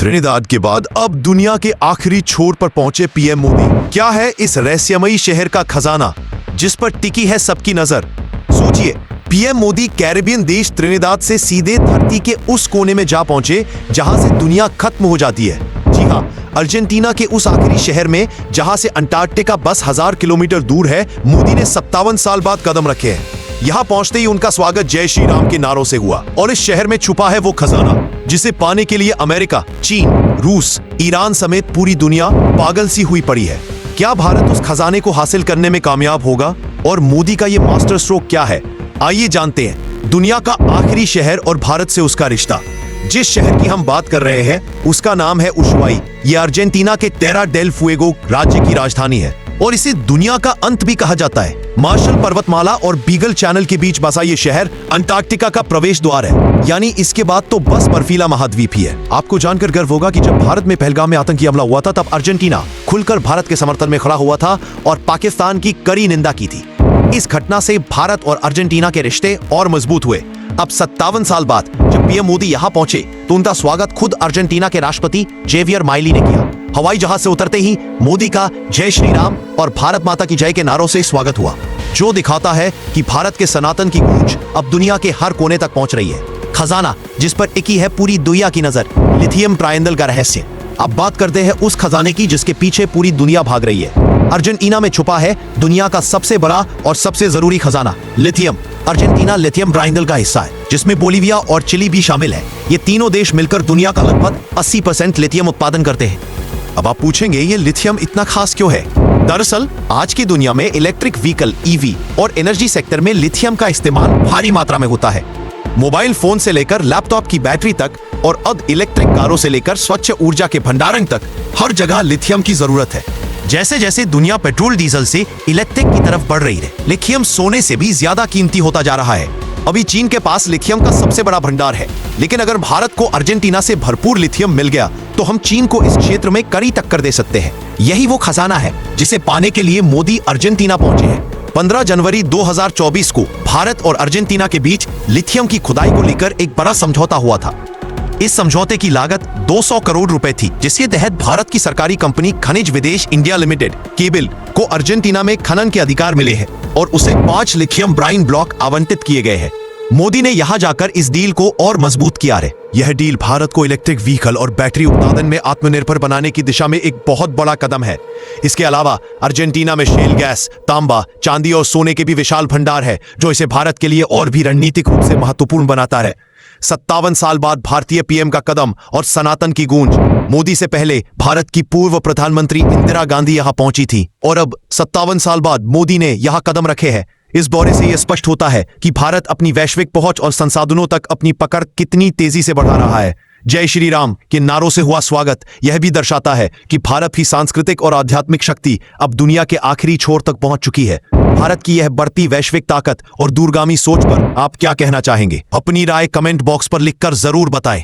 Trinidad के बाद अब दुनिया के आखिरी छोर पर पहुंचे पीएम मोदी। क्या है इस रहस्यमयी शहर का खजाना जिस पर टिकी है सबकी नजर? सोचिए, पीएम मोदी कैरेबियन देश त्रिनिदाद से सीधे धरती के उस कोने में जा पहुंचे जहां से दुनिया खत्म हो जाती है। जी हां, अर्जेंटीना के उस आखिरी शहर में जहां से अंटार्कटिका बस 1000 किलोमीटर दूर है, मोदी ने 57 साल बाद कदम रखे हैं। यहाँ पहुंचते ही उनका स्वागत जय श्री राम के नारों से हुआ और इस शहर में छुपा है वो खजाना जिसे पाने के लिए अमेरिका, चीन, रूस, ईरान समेत पूरी दुनिया पागल सी हुई पड़ी है। क्या भारत उस खजाने को हासिल करने में कामयाब होगा और मोदी का ये मास्टर स्ट्रोक क्या है? आइए जानते हैं दुनिया का आखिरी शहर और भारत से उसका रिश्ता। जिस शहर की हम बात कर रहे हैं उसका नाम है उशुआई। ये अर्जेंटीना के टेरा डेल फुएगो राज्य की राजधानी है और इसे दुनिया का अंत भी कहा जाता है। मार्शल पर्वतमाला और बीगल चैनल के बीच बसा ये शहर अंटार्कटिका का प्रवेश द्वार है, यानी इसके बाद तो बस बर्फीला महाद्वीप ही है। आपको जानकर गर्व होगा कि जब भारत में पहलगाम में आतंकी हमला हुआ था तब अर्जेंटीना खुलकर भारत के समर्थन में खड़ा हुआ था और पाकिस्तान की कड़ी निंदा की थी। इस घटना से भारत और अर्जेंटीना के रिश्ते और मजबूत हुए। अब 57 साल बाद जब पीएम मोदी यहाँ पहुंचे तो उनका स्वागत खुद अर्जेंटीना के राष्ट्रपति जेवियर माइली ने किया। हवाई जहाज से उतरते ही मोदी का जय श्री राम और भारत माता की जय के नारों से स्वागत हुआ, जो दिखाता है कि भारत के सनातन की गूंज अब दुनिया के हर कोने तक पहुंच रही है। खजाना जिस पर टिकी है पूरी दुनिया की नजर, लिथियम ट्रायंगल का रहस्य। अब बात करते हैं उस खजाने की जिसके पीछे पूरी दुनिया भाग रही है। अर्जेंटीना में छुपा है दुनिया का सबसे बड़ा और सबसे जरूरी खजाना, लिथियम। अर्जेंटीना लिथियम ट्रायंगल का हिस्सा है जिसमें बोलीविया और चिली भी शामिल है। ये तीनों देश मिलकर दुनिया का लगभग 80% लिथियम उत्पादन करते हैं। अब आप पूछेंगे ये लिथियम इतना खास क्यों है? दरअसल आज की दुनिया में इलेक्ट्रिक व्हीकल ईवी और एनर्जी सेक्टर में लिथियम का इस्तेमाल भारी मात्रा में होता है। मोबाइल फोन से लेकर लैपटॉप की बैटरी तक और अब इलेक्ट्रिक कारों से लेकर स्वच्छ ऊर्जा के भंडारण तक हर जगह लिथियम की जरूरत है। जैसे जैसे दुनिया पेट्रोल डीजल से इलेक्ट्रिक की तरफ बढ़ रही है, लिथियम सोने से भी ज्यादा कीमती होता जा रहा है। अभी चीन के पास लिथियम का सबसे बड़ा भंडार है, लेकिन अगर भारत को अर्जेंटीना से भरपूर लिथियम मिल गया तो हम चीन को इस क्षेत्र में कड़ी टक्कर दे सकते हैं। यही वो खजाना है जिसे पाने के लिए मोदी अर्जेंटीना पहुंचे हैं। 15 जनवरी 2024 को भारत और अर्जेंटीना के बीच लिथियम की खुदाई को लेकर एक बड़ा समझौता हुआ था। इस समझौते की लागत 200 करोड़ रुपए थी, जिसके तहत भारत की सरकारी कंपनी खनिज विदेश इंडिया लिमिटेड केबल को अर्जेंटीना में खनन के अधिकार मिले हैं और उसे 5 लिथियम ब्राइन ब्लॉक आवंटित किए गए हैं। मोदी ने यहां जाकर इस डील को और मजबूत किया है। यह डील भारत को इलेक्ट्रिक व्हीकल और बैटरी उत्पादन में आत्मनिर्भर बनाने की दिशा में एक बहुत बड़ा कदम है। इसके अलावा अर्जेंटीना में शेल गैस, तांबा, चांदी और सोने के भी विशाल भंडार है, जो इसे भारत के लिए और भी रणनीतिक रूप से महत्वपूर्ण बनाता है। 57 साल बाद भारतीय पीएम का कदम और सनातन की गूंज। मोदी से पहले भारत की पूर्व प्रधानमंत्री इंदिरा गांधी यहां पहुंची थी और अब 57 साल बाद मोदी ने यहां कदम रखे हैं। इस दौरे से यह स्पष्ट होता है कि भारत अपनी वैश्विक पहुंच और संसाधनों तक अपनी पकड़ कितनी तेजी से बढ़ा रहा है। जय श्री राम के नारों से हुआ स्वागत यह भी दर्शाता है कि भारत की सांस्कृतिक और आध्यात्मिक शक्ति अब दुनिया के आखिरी छोर तक पहुंच चुकी है। भारत की यह बढ़ती वैश्विक ताकत और दूरगामी सोच पर आप क्या कहना चाहेंगे? अपनी राय कमेंट बॉक्स पर लिखकर जरूर बताएं।